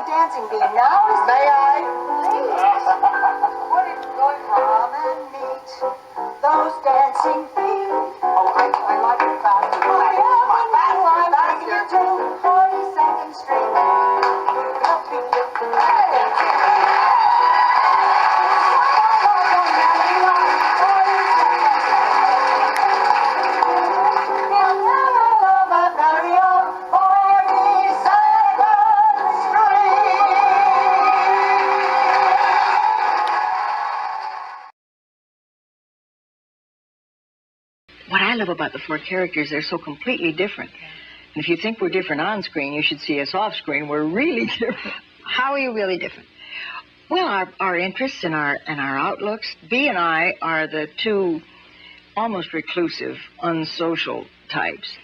dancing, Bea. Now is May I? Please. What is going on? Come and meet those dancing feet. Oh, I like it faster. Come on, faster. To 42nd Street. What I love about the four characters, they're so completely different. And if you think we're different on screen, you should see us off screen. We're really different. How are you really different? Well, our interests and our outlooks. Bea and I are the two almost reclusive, unsocial types.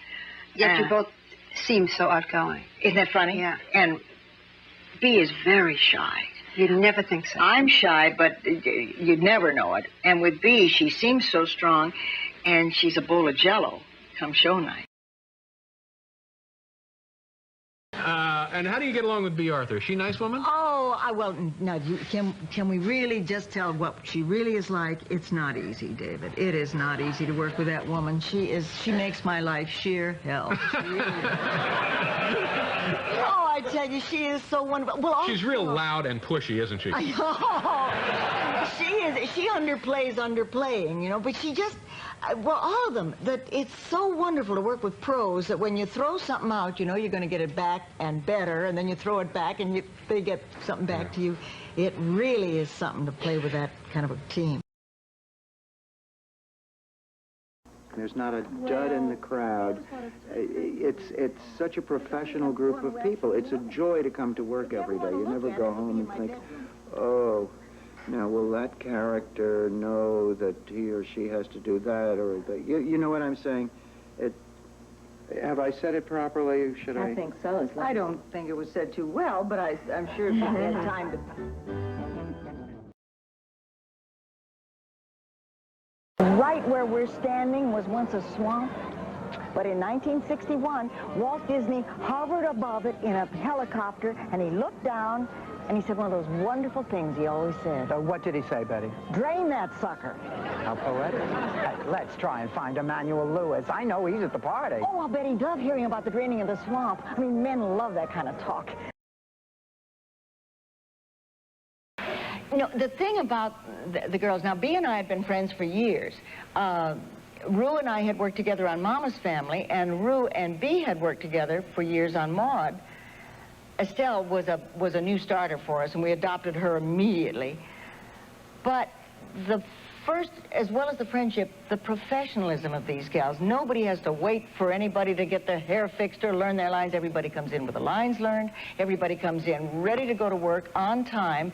Yet you both seem so outgoing. Isn't that funny? Yeah. And Bea is very shy. You'd never think so. I'm shy, but you'd never know it. And with Bea, she seems so strong, and she's a bowl of Jell-O come show night. And how do you get along with Bea Arthur? Is she a nice woman? Oh, well, now, can we really just tell what she really is like? It's not easy, David. It is not easy to work with that woman. She makes my life sheer hell. She really is. Oh, I tell you, she is so wonderful. Well, She's real loud and pushy, isn't she? She is. She underplays underplaying, you know, but she just... Well, all of them. That it's so wonderful to work with pros that when you throw something out, you know you're going to get it back and better, and then you throw it back and they get something back to you. It really is something to play with that kind of a team. There's not a dud in the crowd. It's such a professional group of people. It's a joy to come to work every day. You never go home and think, oh, now, will that character know that he or she has to do that, or that? You know what I'm saying? Have I said it properly? Should I? I think so. I don't think it was said too well, but I'm sure if you had time to... Right where we're standing was once a swamp, but in 1961, Walt Disney hovered above it in a helicopter, and he looked down, and he said one of those wonderful things he always said. What did he say, Betty? Drain that sucker. How poetic. Hey, let's try and find Emmanuel Lewis. I know he's at the party. Oh, I'll bet he'd love hearing about the draining of the swamp. I mean, men love that kind of talk. You know, the thing about the girls, now, Bea and I had been friends for years. Rue and I had worked together on Mama's Family, and Rue and Bea had worked together for years on Maude. Estelle was a new starter for us, and we adopted her immediately. But the first, as well as the friendship, the professionalism of these gals. Nobody has to wait for anybody to get their hair fixed or learn their lines. Everybody comes in with the lines learned. Everybody comes in ready to go to work on time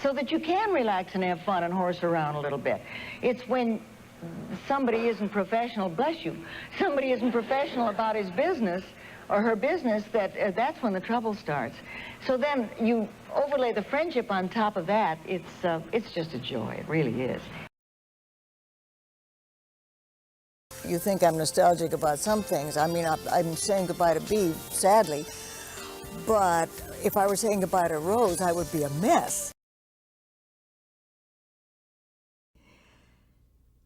so that you can relax and have fun and horse around a little bit. It's when somebody isn't professional, bless you, somebody isn't professional about his business or her business, that's when the trouble starts. So then you overlay the friendship on top of that. It's just a joy. It really is. You think I'm nostalgic about some things. I mean, I'm saying goodbye to Bea, sadly. But if I were saying goodbye to Rose, I would be a mess.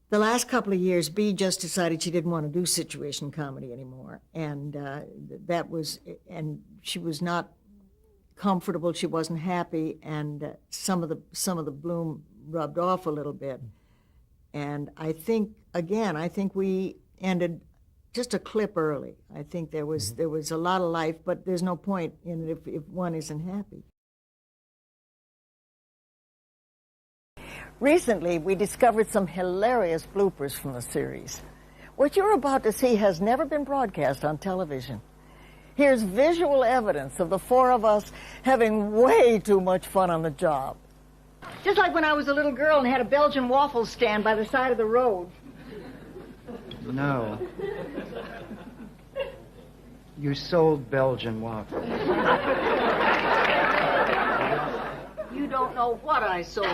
The last couple of years, Bea just decided she didn't want to do situation comedy anymore, and and she was not comfortable. She wasn't happy, and some of the bloom rubbed off a little bit. And I think we ended just a clip early. I think there was a lot of life, but there's no point in it if one isn't happy. Recently, we discovered some hilarious bloopers from the series. What you're about to see has never been broadcast on television. Here's visual evidence of the four of us having way too much fun on the job. Just like when I was a little girl and had a Belgian waffle stand by the side of the road. No. You sold Belgian waffles. You don't know what I sold.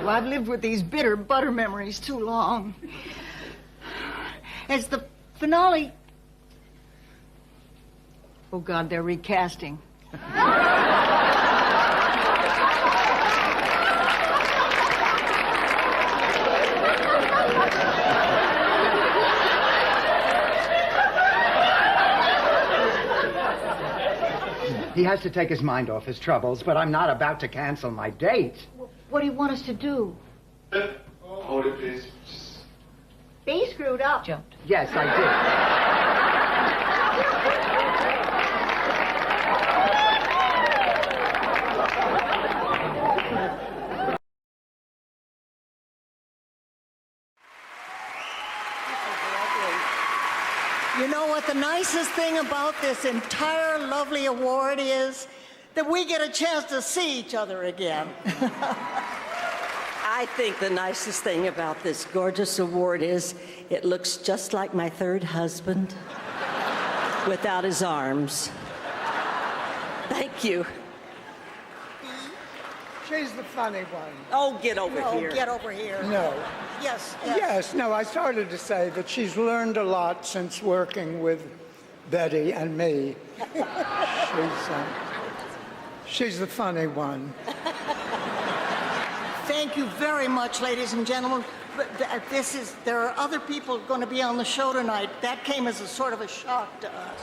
Well, I've lived with these bitter butter memories too long. As the finale Oh, God, they're recasting. He has to take his mind off his troubles, but I'm not about to cancel my date. What do you want us to do? Hold it, please. Be screwed up. Jumped. Yes, I did. You know what the nicest thing about this entire lovely award is? That we get a chance to see each other again. I think the nicest thing about this gorgeous award is it looks just like my third husband without his arms. Thank you. She's the funny one. Oh, get over here. No, get over here. No. Yes, Yes, no, I started to say that she's learned a lot since working with Betty and me. She's the funny one. Thank you very much, ladies and gentlemen. But there are other people going to be on the show tonight. That came as a sort of a shock to us.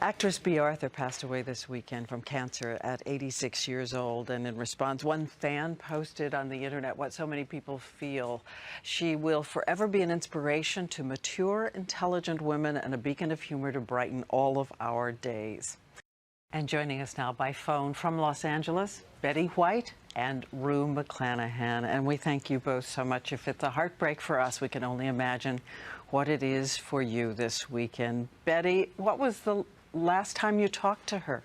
Actress Bea Arthur passed away this weekend from cancer at 86 years old, and in response, one fan posted on the internet what so many people feel. She will forever be an inspiration to mature, intelligent women and a beacon of humor to brighten all of our days. And joining us now by phone from Los Angeles, Betty White and Rue McClanahan. And we thank you both so much. If it's a heartbreak for us, we can only imagine what it is for you this weekend. Betty, what was the last time you talked to her?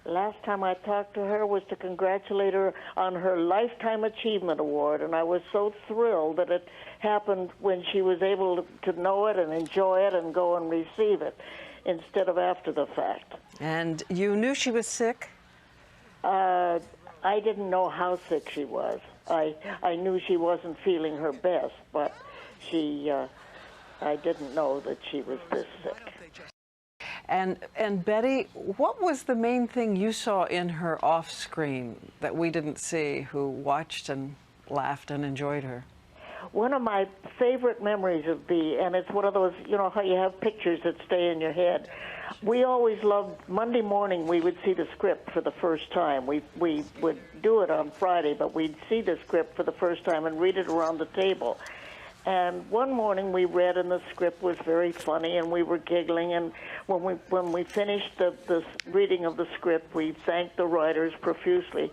Last time I talked to her was to congratulate her on her Lifetime Achievement Award, and I was so thrilled that it happened when she was able to know it and enjoy it and go and receive it instead of after the fact. And you knew she was sick? I didn't know how sick she was. I knew she wasn't feeling her best, but I didn't know that she was this sick. And Betty, what was the main thing you saw in her off screen that we didn't see, who watched and laughed and enjoyed her? One of my favorite memories of Bea, and it's one of those, you know, how you have pictures that stay in your head. We always loved, Monday morning we would see the script for the first time. We would do it on Friday, but we'd see the script for the first time and read it around the table. And one morning we read, and the script was very funny, and we were giggling. And when we finished the reading of the script, we thanked the writers profusely.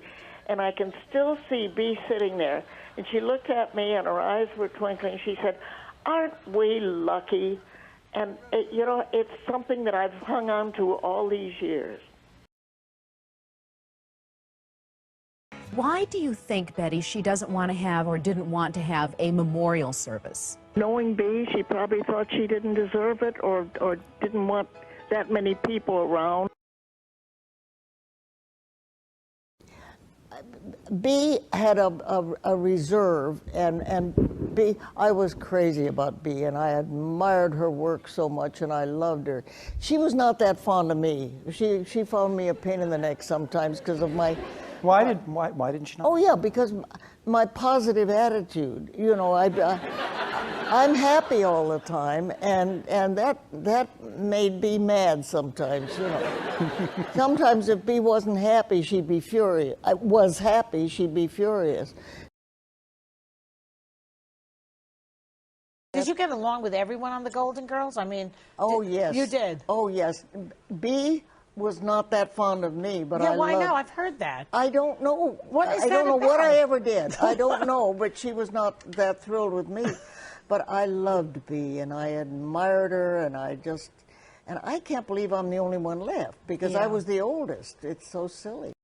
And I can still see Bea sitting there, and she looked at me, and her eyes were twinkling. She said, "Aren't we lucky?" And you know, it's something that I've hung on to all these years. Why do you think, Betty, she doesn't want to have or didn't want to have a memorial service? Knowing Bea, she probably thought she didn't deserve it or didn't want that many people around. Bea had a reserve, and Bea, I was crazy about Bea, and I admired her work so much, and I loved her. She was not that fond of me. She found me a pain in the neck sometimes because of my... Why didn't she not? Oh, yeah, because my positive attitude. You know, I'm happy all the time, and that made Bea mad sometimes, you know. Sometimes if Bea wasn't happy, she'd be furious. I was happy, she'd be furious. Did you get along with everyone on the Golden Girls? I mean, oh, yes. You did? Oh, yes. Bea was not that fond of me, but yeah, I well, loved... I know, I've heard that. I don't know. What is I don't that know what about? I ever did. I don't know, but she was not that thrilled with me. But I loved Bea, and I admired her, and I can't believe I'm the only one left, because I was the oldest. It's so silly.